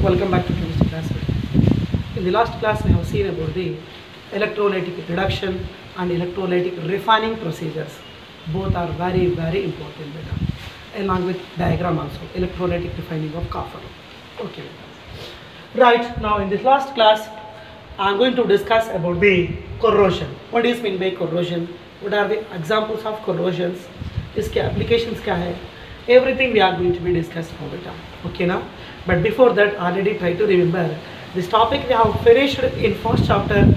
Welcome back to chemistry class. In the last class we have seen about the electrolytic reduction and electrolytic refining procedures. Both are very important beta. Along with diagram also, electrolytic refining of copper. Okay. Right, now in this last class I am going to discuss about the corrosion. What is mean by corrosion? What are the examples of corrosions? इसके applications क्या है? Everything we are going to be discussed now beta. Okay now? But before that, already try to remember this topic we have finished in first chapter,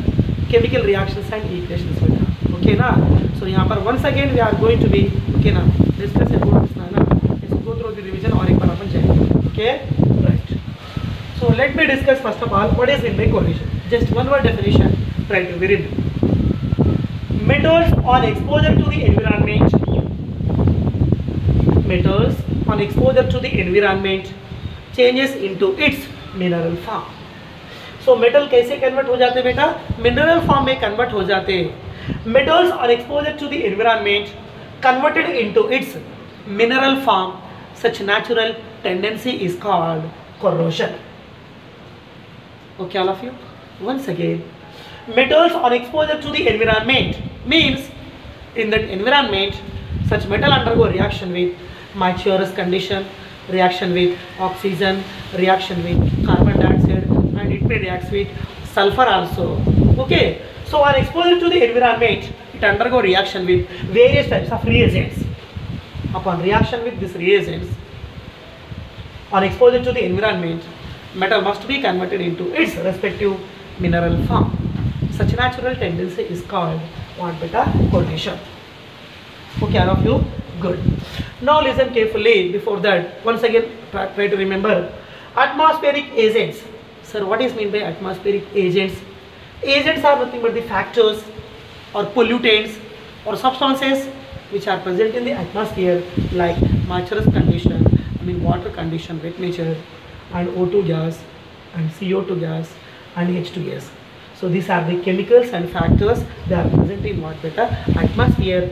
chemical reactions and equations beta. Okay now? So यहाँ पर once again we are going to be okay now discuss about this ना इसको go through the revision और एक बार अपन जाएंगे. Okay? Right. So let me discuss first of all what is meant by corrosion. Just one word definition. Try to read. Metals on exposure to the environment. Metals on exposure to the environment changes into its mineral form. So metal कैसे convert हो जाते बेटा? Mineral form में convert हो जाते. Metals on exposure to the environment converted into its mineral form. Such natural tendency is called corrosion. Okay, all of you. Once again, metals on exposure to the environment means in that environment such metal undergo reaction with Michaelis condition, reaction with oxygen, reaction with carbon dioxide, and it may react with sulfur also. Okay, so on exposure to the environment it undergo reaction with various types of reagents. Upon reaction with these reagents on exposure to the environment, metal must be converted into its respective mineral form. Such natural tendency is called what beta? Corrosion. Okay, all of you? Good. Now listen carefully. Before that, once again try to remember atmospheric agents. Sir, what is meant by atmospheric agents? Agents are nothing but the factors or pollutants or substances which are present in the atmosphere like Michaelis condition, water condition, wet nature, and O2 gas and CO2 gas and H2 gas. So these are the chemicals and factors that are present in what beta? Atmosphere.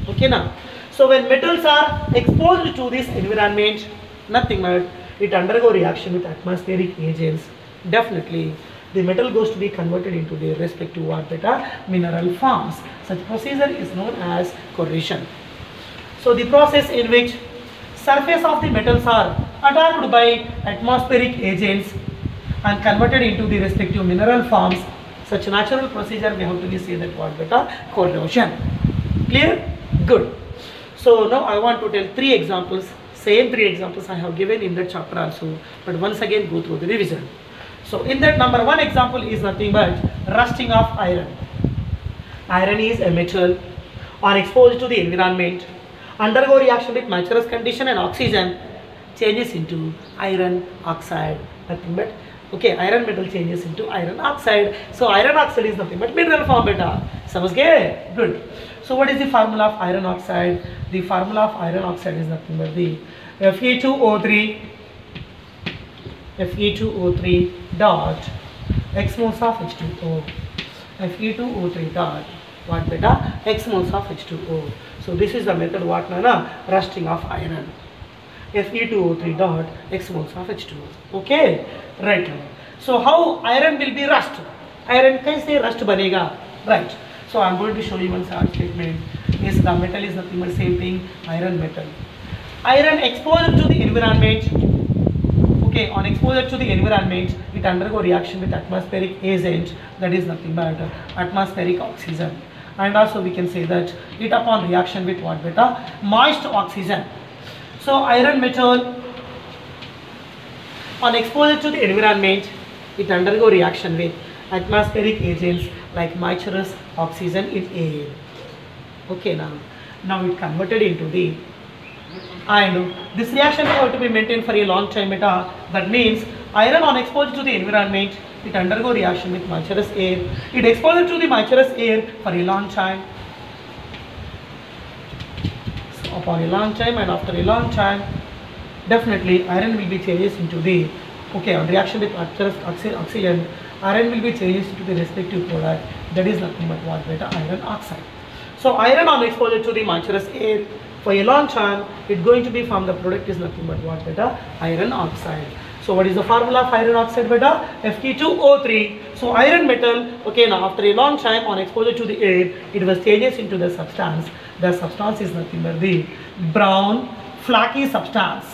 Okay now. So when metals are exposed to this environment, nothing but it undergo reaction with atmospheric agents. Definitely the metal goes to be converted into their respective what beta? Mineral forms. Such procedure is known as corrosion. So the process in which surface of the metals are attacked by atmospheric agents and converted into the respective mineral forms, such natural procedure we have to be say that what beta? Corrosion. Clear? Good. So now I want to tell three examples. Same three examples I have given in that chapter also, but once again go through the revision. So in that number one example is nothing but rusting of iron. Iron is a metal on exposed to the environment, undergo reaction with Michaelis condition and oxygen, changes into iron oxide. Nothing but okay, iron metal changes into iron oxide. So iron oxide is nothing but mineral form beta. Samajh gaye? Good. So what is the formula of iron oxide? The formula of iron oxide is nothing but the Fe2O3 dot x moles of H2O. Fe2O3 dot what beta? X moles of H2O. So this is the method what na rusting of iron. Fe2O3 dot x moles of H2O. Okay, right. So how iron will be rust? Iron कैसे rust बनेगा? Right. So I am going to show you one such statement. Yes, the metal is nothing but same thing, iron metal. Iron exposure to the environment. Okay, on exposure to the environment, it undergo reaction with atmospheric agent, that is nothing but atmospheric oxygen. And also we can say that it upon reaction with what beta? Moist oxygen. So iron metal on exposure to the environment, it undergo reaction with atmospheric agents like Michaelis oxygen in air. Okay, now it converted into the, and this reaction has to be maintained for a long time beta. That means iron on exposure to the environment, it undergo reaction with Michaelis air. It exposed to the Michaelis air for a long time. So upon a long time and after a long time, definitely iron will be changed into the, okay, on reaction with Michaelis oxygen, iron will be changed to the respective product, that is nothing but what beta? Iron oxide. So iron on exposure to the Michaelis air for a long time, it going to be from the product is nothing but what beta? Iron oxide. So what is the formula of iron oxide beta? Fe2O3. So iron metal, okay, now after a long time on exposure to the air, it was changes into the substance. The substance is nothing but the brown flaky substance.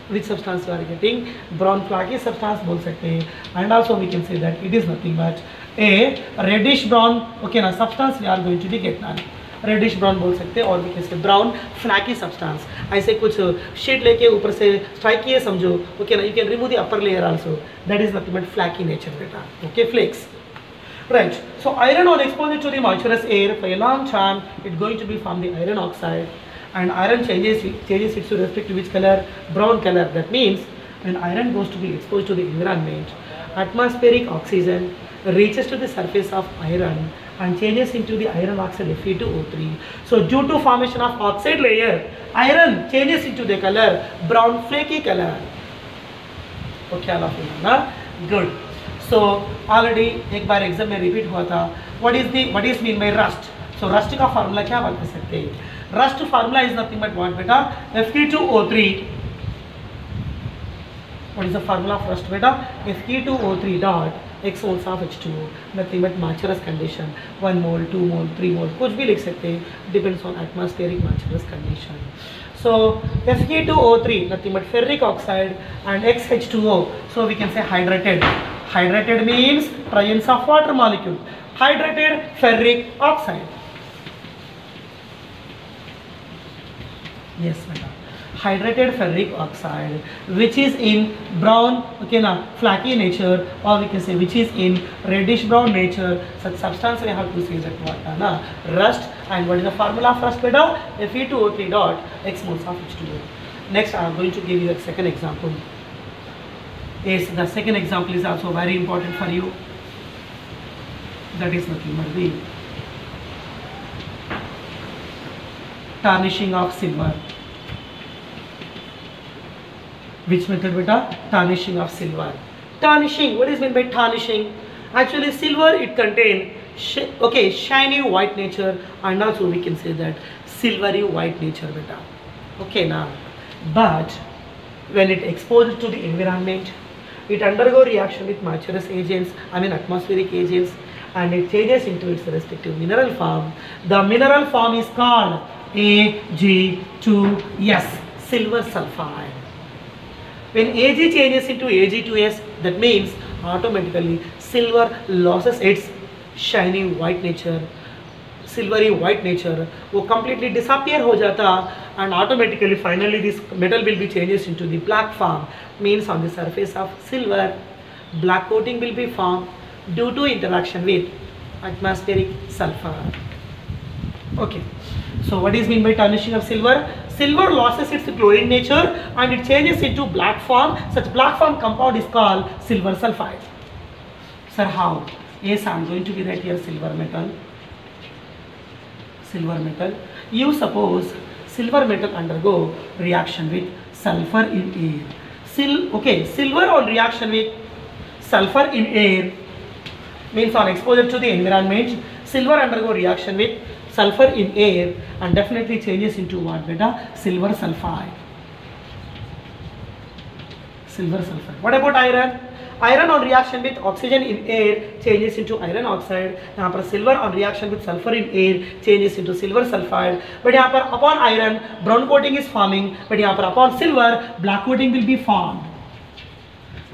Which substance you are getting? Brown flaky substance बोल सकते हैं. And also we can say that it is nothing but a reddish brown, okay, now substance we are going to be get now. Reddish brown बोल सकते हैं और भी कैसे brown flaky substance. ऐसे कुछ शीट लेके ऊपर से स्ट्राइक किए समझो, ओके ना, you can remove the upper layer also. That is nothing but flaky nature बेटा. Okay, flakes. Right. So iron on exposure to the moisturous air for a long time, it's going to be from the iron oxide, and iron changes its to respect to which color? Brown color. That means when iron goes to be exposed to the environment, atmospheric oxygen reaches to the surface of iron and changes into the iron oxide Fe2O3. So due to formation of oxide layer, iron changes into the color brown flaky color. Okay, all of you know, good. So already एक बार exam में repeat हुआ था. What is mean by rust? So rust का formula क्या बता सकते हैं? Rust formula is nothing but what बेटा? Fe2O3. What is the formula of rust beta? Fe2O3 dot x moles of H2O. Nothing but Macherus condition. 1 mole, 2 mole, 3 mole. कुछ भी लिख सकते हैं. Depends on atmospheric Macherus condition. So Fe2O3 nothing but ferric oxide and XH2O. So we can say hydrated. Hydrated means presence of water molecule. Hydrated ferric oxide. Yes, madam. Hydrated ferric oxide, which is in brown, okay na, flaky nature, or we can say which is in reddish brown nature. Such substance we have to say that what na, rust. And what is the formula of rust beta? Fe2O3 dot x moles of H2O. Next I am going to give you a second example. Yes, the second example is also very important for you. That is nothing but the tarnishing of silver. Which method beta? Tarnishing of silver. Tarnishing, what is meant by tarnishing? Actually silver, it contains shiny white nature, and also we can say that silvery white nature beta. Okay now, but when it exposed to the environment, it undergo reaction with Macherus agents, atmospheric agents, and it changes into its respective mineral form. The mineral form is called Ag2S, silver sulfide. When Ag changes into Ag2S, that means automatically silver loses its shiny white nature, silvery white nature, वो completely disappear हो जाता, and automatically finally this metal will be changes into the black form. Means on the surface of silver, black coating will be formed due to interaction with atmospheric sulfur. Okay. So what is mean by tarnishing of silver? Silver loses its glowing nature and it changes into black form. Such black form compound is called silver sulfide. Sir, how? Yes, I am going to be write here silver metal. Silver metal. You suppose silver metal undergo reaction with sulfur in air. Silver on reaction with sulfur in air means on exposure to the environment, silver undergo reaction with sulfur in air and definitely changes into what beta? Silver sulfide. Silver sulfide. What about iron? Iron on reaction with oxygen in air changes into iron oxide. यहाँ पर silver on reaction with sulfur in air changes into silver sulfide. But यहाँ पर upon iron brown coating is forming. But यहाँ पर upon silver black coating will be formed.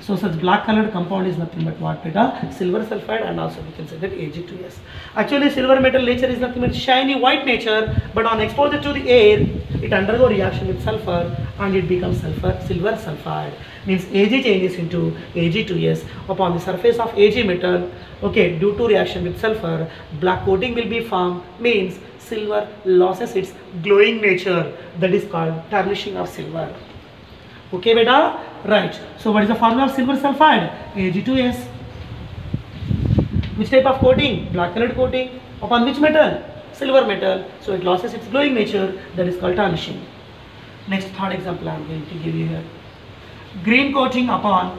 So such black colored compound is nothing but what beta? Silver sulfide, and also we can say that Ag2S. Actually silver metal nature is nothing but shiny white nature, but on exposure to the air it undergo reaction with sulfur and it becomes silver sulfide. Means Ag changes into Ag2S upon the surface of Ag metal. Okay, due to reaction with sulfur, black coating will be formed. Means silver loses its glowing nature. That is called tarnishing of silver. Okay, beta. Right. So what is the formula of silver sulfide? Ag2S. Which type of coating? Black colored coating. Upon which metal? Silver metal. So it loses its glowing nature. That is called tarnishing. Next, third example I am going to give you here. Green coating upon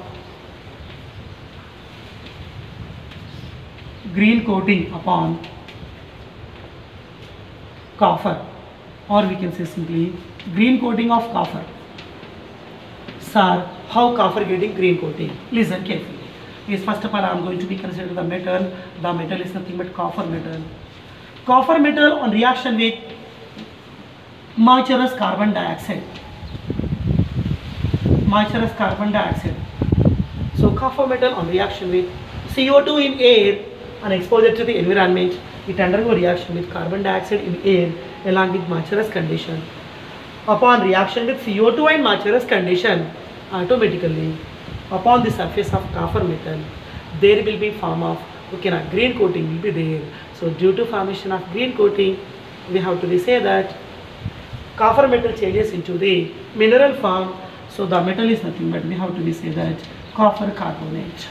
copper, or we can say simply green coating of copper. methods are how copper getting green coating. Listen carefully. Yes, first of all, I am going to be considered the metal. The metal is nothing but copper metal. Copper metal on reaction with moisturous carbon dioxide. Moisturous carbon dioxide. So copper metal on reaction with CO2 in air and exposure to the environment, it undergo reaction with carbon dioxide in air along with moisturous condition. Upon reaction with CO2 and moisturous condition, automatically upon the surface of copper metal, there will be form of green coating will be there. So due to formation of green coating, we have to say that copper metal changes into the mineral form. So the metal is nothing but we have to say that copper carbonate.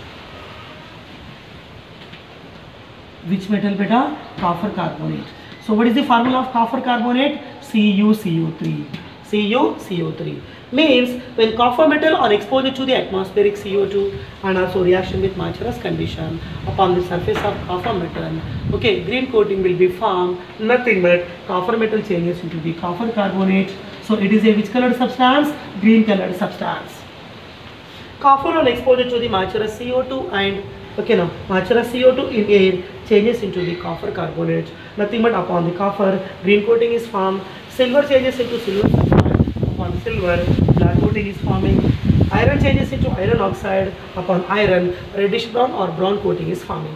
Which metal beta? Copper carbonate. So what is the formula of copper carbonate? CuCO3. CuCO3 means when copper metal are exposed to the atmospheric CO2 and also reaction with moisturous condition upon the surface of copper metal, green coating will be formed. Nothing but copper metal changes into the copper carbonate. So it is a which colored substance? Green colored substance. Copper on exposure to the moisturous CO2 and moisturous CO2 in air changes into the copper carbonate. Nothing but upon the copper, green coating is formed. Silver changes into silver sulfide. Upon silver, black coating is forming. Iron changes into iron oxide. Upon iron, reddish brown or brown coating is forming.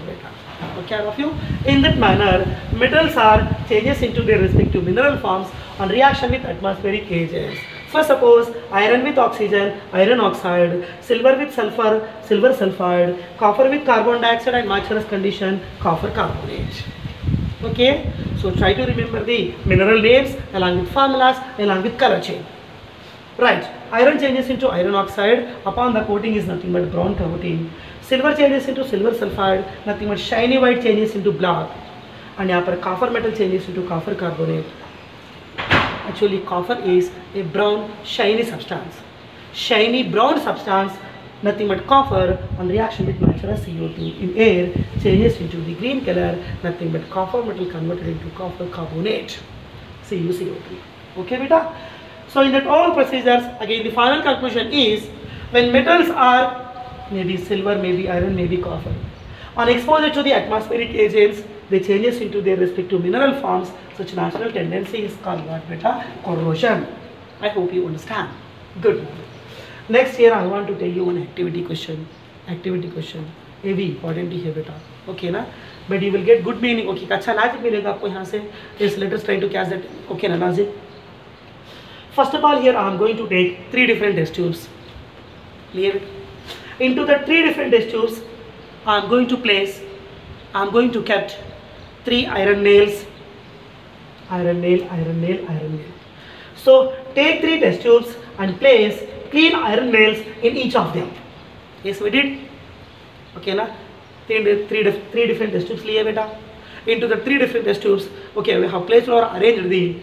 Okay, all of you. In that manner, metals are changes into their respective mineral forms on reaction with atmospheric agents. So suppose iron with oxygen, iron oxide, silver with sulfur, silver sulfide, copper with carbon dioxide and moisturous condition, copper carbonate. Okay, so try to remember the mineral names along with formulas, along with color change. Right, iron changes into iron oxide, upon the coating is nothing but brown coating. Silver changes into silver sulfide, nothing but shiny white changes into black. And here copper metal changes into copper carbonate. Actually, copper is a brown shiny substance. Shiny brown substance, nothing but copper on reaction with moisturous CO2 in air changes into the green color, nothing but copper metal converted into copper carbonate, CuCO3. Okay, beta? So in that all procedures, again the final conclusion is when metals are maybe silver, maybe iron, maybe copper, on exposure to the atmospheric agents, they changes into their respective mineral forms. Such natural tendency is called what beta? Corrosion. I hope you understand. Good. Next here I want to tell you one activity question. Activity question. A भी important है बेटा. Okay ना? But you will get good meaning. Okay, अच्छा logic मिलेगा आपको यहाँ से. Yes, let us try to catch that. Okay ना logic. First of all, here I am going to take 3 different test tubes. Clear? Into the 3 different test tubes, I am going to kept 3 iron nails. Iron nail, iron nail, iron nail. So take 3 test tubes and place clean iron nails in each of them. Yes, we did. Okay na? 3 different test tubes liye beta. Into the 3 different test tubes, okay, we have placed or arranged the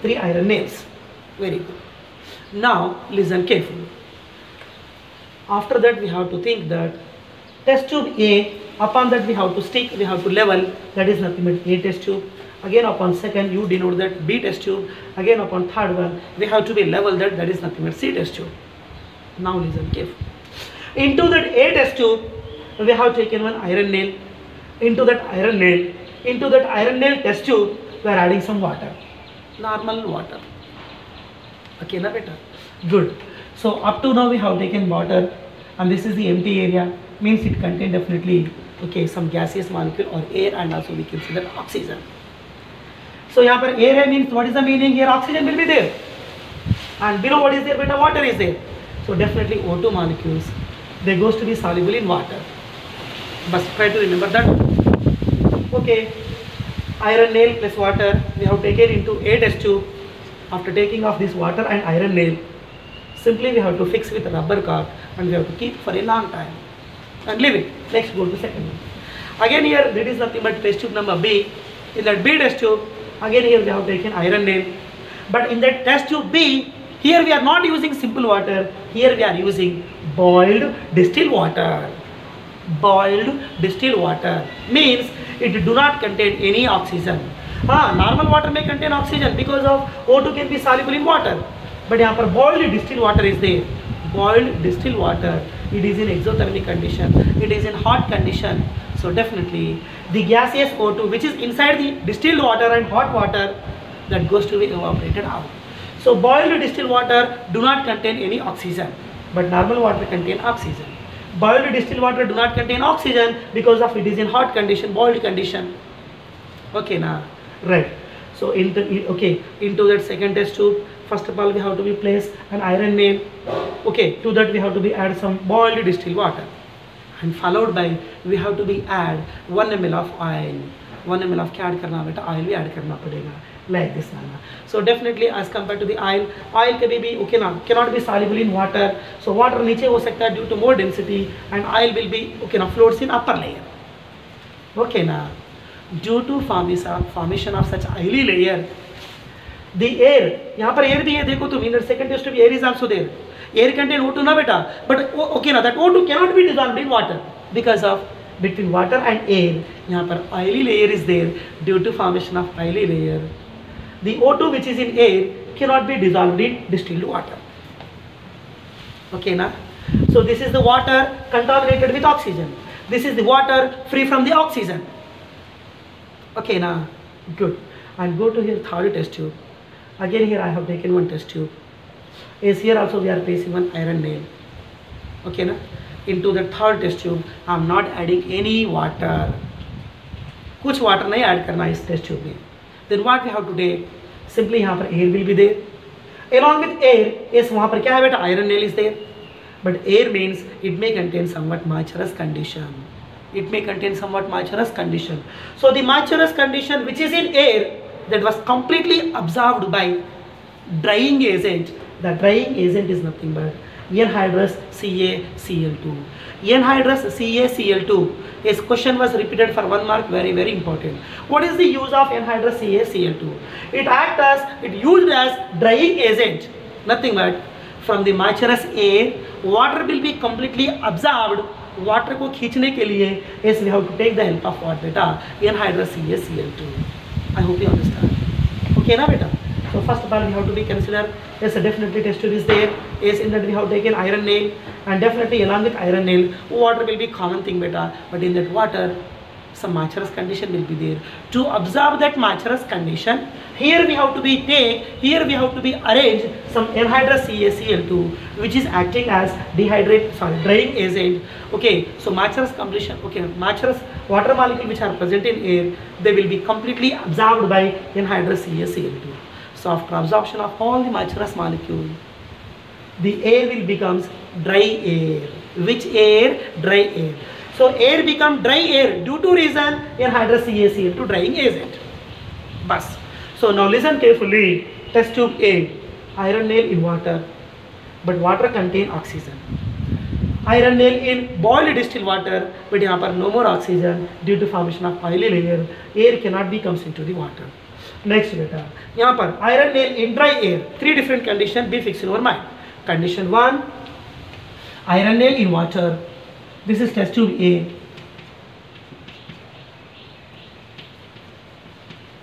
3 iron nails. Very good. Now listen carefully. After that we have to think that test tube A, upon that we have to stick, we have to level, that is nothing but A test tube. Again upon second you denote that B test tube. Again upon third one we have to be level, that is nothing but C test tube. Now listen carefully. Into that A test tube we have taken one iron nail. Into that iron nail test tube we are adding some water. Normal water. Okay na beta? Good. So up to now we have taken water and this is the empty area, means it contains definitely some gaseous molecule or air, and also we can see that oxygen. So here पर air means what is the meaning? Here oxygen will be there, and below what is there beta? Water is there. So definitely O2 molecules, they goes to be soluble in water. But try to remember that. Okay, iron nail plus water we have taken into A test tube. After taking off this water and iron nail, simply we have to fix with a rubber cork and we have to keep for a long time and leave it. Next go to second one. Again here that is nothing but test tube number B. In that B test tube, again here we have taken iron nail. But in that test tube B, here we are not using simple water. Here we are using boiled distilled water. Boiled distilled water means it do not contain any oxygen. Normal water may contain oxygen because of O2 can be soluble in water. But यहाँ पर boiled distilled water is there. boiled distilled water, it is in exothermic condition, it is in hot condition. So definitely the gaseous O2 which is inside the distilled water and hot water, that goes to be evaporated out. So boiled distilled water do not contain any oxygen, but normal water contain oxygen. Boiled distilled water do not contain oxygen because of it is in hot condition, boiled condition. Okay now, right. So into that second test tube, first of all we have to be place an iron nail. Okay, to that we have to be add some boiled distilled water, and followed by we have to be add 1 ml of oil. 1 ml of क्या add करना बेटा, oil भी add करना पड़ेगा, like this ना. So definitely as compared to the oil कभी भी okay ना cannot be soluble in water. So water नीचे हो सकता है due to more density, and oil will be okay ना floats in upper layer. Okay ना, due to formation of such oily layer, the air, यहाँ पर air भी है देखो तुम, in the second test tube air is also there. Air contain O2 ना बेटा, but okay ना that O2 cannot be dissolved in water because of between water and air यहाँ पर oily layer is there. Due to formation of oily layer, the O2 which is in air cannot be dissolved in distilled water. Okay na. So this is the water contaminated with oxygen, this is the water free from the oxygen. Okay na, good. And go to here third test tube. Again here I have taken one test tube. Is here also we are placing one iron nail. Okay na. Into the third test tube I am not adding any water. कुछ water नहीं add करना इस test tube में. Then what we have to take? Simply यहाँ पर air will be there. Along with air, yes वहाँ पर क्या है बेटा, iron nail is there. But air means it may contain somewhat moisturous condition. It may contain somewhat moisturous condition. So the moisturous condition which is in air, that was completely absorbed by drying agent. The drying agent is nothing but anhydrous CaCl2. Anhydrous CaCl2. Yes, question was repeated for 1 mark, very very important. What is the use of anhydrous CaCl2? It used as drying agent, nothing but from the moisturous air, water will be completely absorbed. Water को खींचने के लिए yes we have to take the help of what beta, anhydrous CaCl2. I hope you understand. Okay na beta. So first of all we have to be consider, yes definitely test tube is there. Yes, in that we have taken iron nail, and definitely along with iron nail water will be common thing beta, but in that water some moisturous condition will be there. To absorb that moisturous condition, here we have to be arrange some anhydrous CaCl2 which is acting as drying agent. Okay, so moisturous condition, okay, moisturous water molecule which are present in air, they will be completely absorbed by anhydrous CaCl2. So after absorption of all the moisturous molecule, the air will becomes dry air. Which air? Dry air. So air become dry air due to reason anhydrous CaCl2 drying agent. Bas. So now listen carefully. Test tube A, iron nail in water, but water contain oxygen. Iron nail in boiled distilled water, but यहाँ पर no more oxygen due to formation of oily layer. Air cannot be comes into the water. Next beta, यहाँ पर iron nail in dry air. 3 different condition be fixed in our mind. Condition 1, iron nail in water. This is test tube A.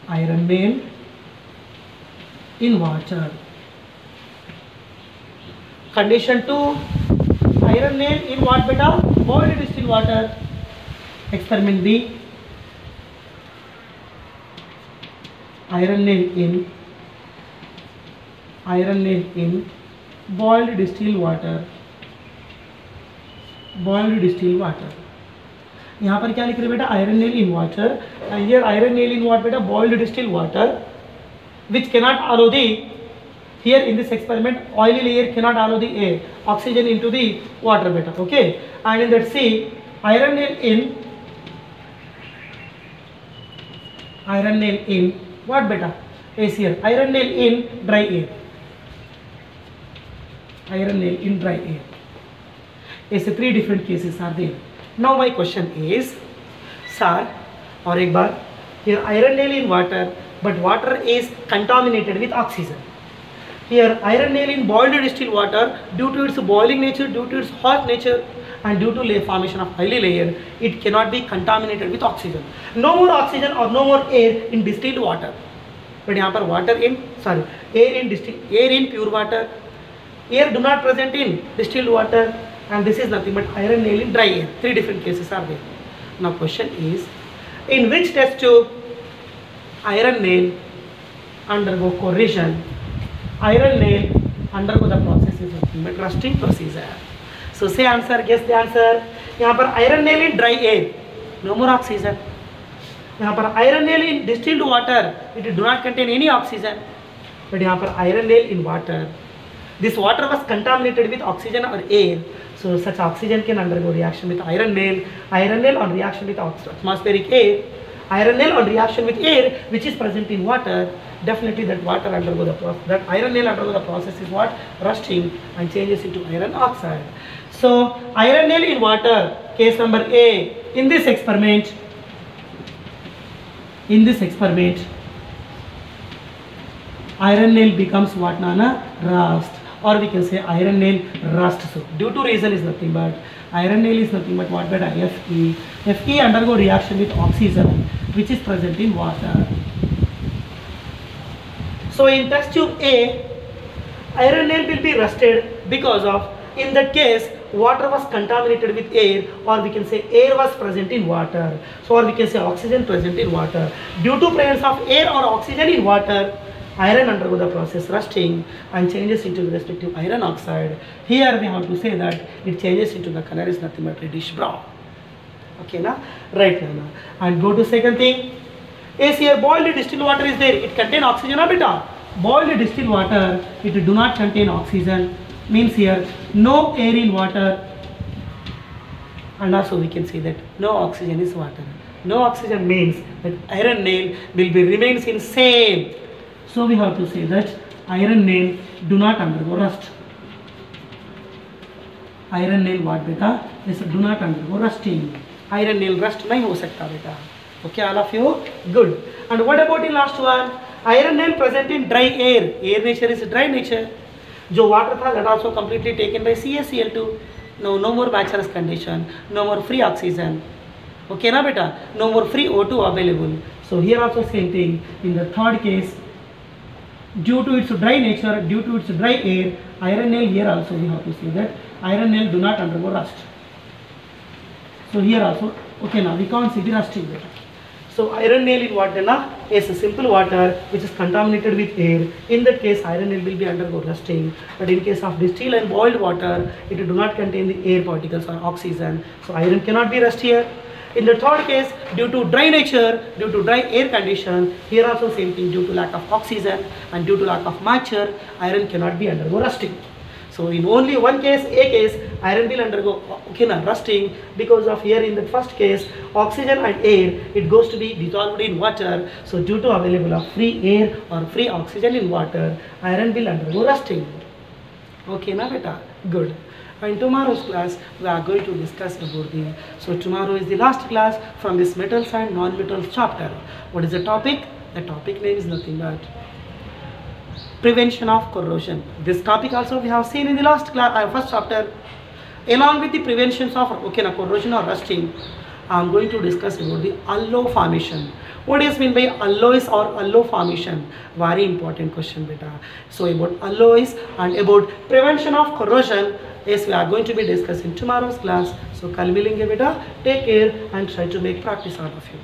Iron nail in water. Condition 2, iron nail in what beta? Boiled distilled water. Experiment B. Iron nail in boiled distilled water. Boiled distilled water. यहाँ पर क्या लिख रहे बेटा? Iron nail in water. And here iron nail in what beta? Boiled distilled water, which cannot allow the, here in this experiment oily layer cannot allow the air, oxygen into the water beta. Okay, and in that C, iron nail in what beta? Is here iron nail in dry air. Iron nail in dry air. Is 3 different cases are there. Now my question is, sir, और एक बार, here iron nail in water, but water is contaminated with oxygen. Here iron nail in boiled distilled water, due to its boiling nature, due to its hot nature, and due to formation of oily layer, it cannot be contaminated with oxygen. No more oxygen or no more air in distilled water. But यहाँ पर air in pure water, Air do not present in distilled water, and this is nothing but iron nail in dry air. Three different cases are there. Now question is, in which test tube iron nail undergo corrosion? Iron nail undergo the process is nothing but rusting procedure. So say answer, guess the answer. यहाँ पर iron nail in dry air, no more oxygen. यहाँ पर iron nail in distilled water, it do not contain any oxygen. But यहाँ पर iron nail in water, this water was contaminated with oxygen or air. So such oxygen can undergo reaction with iron nail on reaction with atmospheric air, iron nail on reaction with air which is present in water. Definitely that water undergo the process, that iron nail undergo the process is what? Rusting and changes into iron oxide. So iron nail in water, case number A. In this experiment, iron nail becomes what, Nana? Rust, or we can say iron nail rust. So due to reason is nothing but iron nail is nothing but what, beta? Fe. Fe undergo reaction with oxygen which is present in water. So in test tube A, iron nail will be rusted because of, in that case, water was contaminated with air, or we can say air was present in water. So or we can say oxygen present in water. Due to presence of air or oxygen in water, iron undergo the process rusting and changes into the respective iron oxide. Here we have to say that it changes into the color is nothing but reddish brown. Okay, now right now. And go to second thing. Yes, here boiled distilled water is there. It contain oxygen or beta? Boiled distilled water, it do not contain oxygen. Means here no air in water, and also we can say that no oxygen is water. No oxygen means that iron nail will be remains in same. So we have to say that iron nail do not undergo rust. Iron nail what, beta? Yes, do not undergo rusting. Iron nail rust नहीं हो सकता बेटा. Okay, all of you? Good. And what about the last one? Iron nail present in dry air. Air nature is dry nature. जो water था, that also completely taken by CaCl2. No more Bachelor's condition. No more free oxygen. Okay, na beta? No more free O2 available. So here also same thing. In the third case, due to its dry nature, due to its dry air, iron nail here also we have to say that iron nail do not undergo rust. So here also, okay, now we can't see the rusting beta. So iron nail in water na is a simple water which is contaminated with air. In that case, iron nail will be undergo rusting. But in case of distilled and boiled water, it do not contain the air particles or oxygen. So iron cannot be rust here. In the third case, due to dry nature, due to dry air condition, here also same thing, due to lack of oxygen and due to lack of moisture, iron cannot be undergo rusting. So in only one case, A case, iron will undergo rusting because of here in the first case, oxygen and air, it goes to be dissolved in water. So due to available of free air or free oxygen in water, iron will undergo rusting. Okay, na beta? Good. In tomorrow's class, we are going to discuss about the, so tomorrow is the last class from this metals and non-metals chapter. What is the topic? The topic name is nothing but prevention of corrosion. This topic also we have seen in the last class, first chapter. Along with the preventions of corrosion or rusting, I am going to discuss about the alloy formation. What is meant by alloys or alloy formation? Very important question, beta. So about alloys and about prevention of corrosion, yes, we are going to be discussing tomorrow's class. So kal milenge beta. Take care and try to make practice out of you.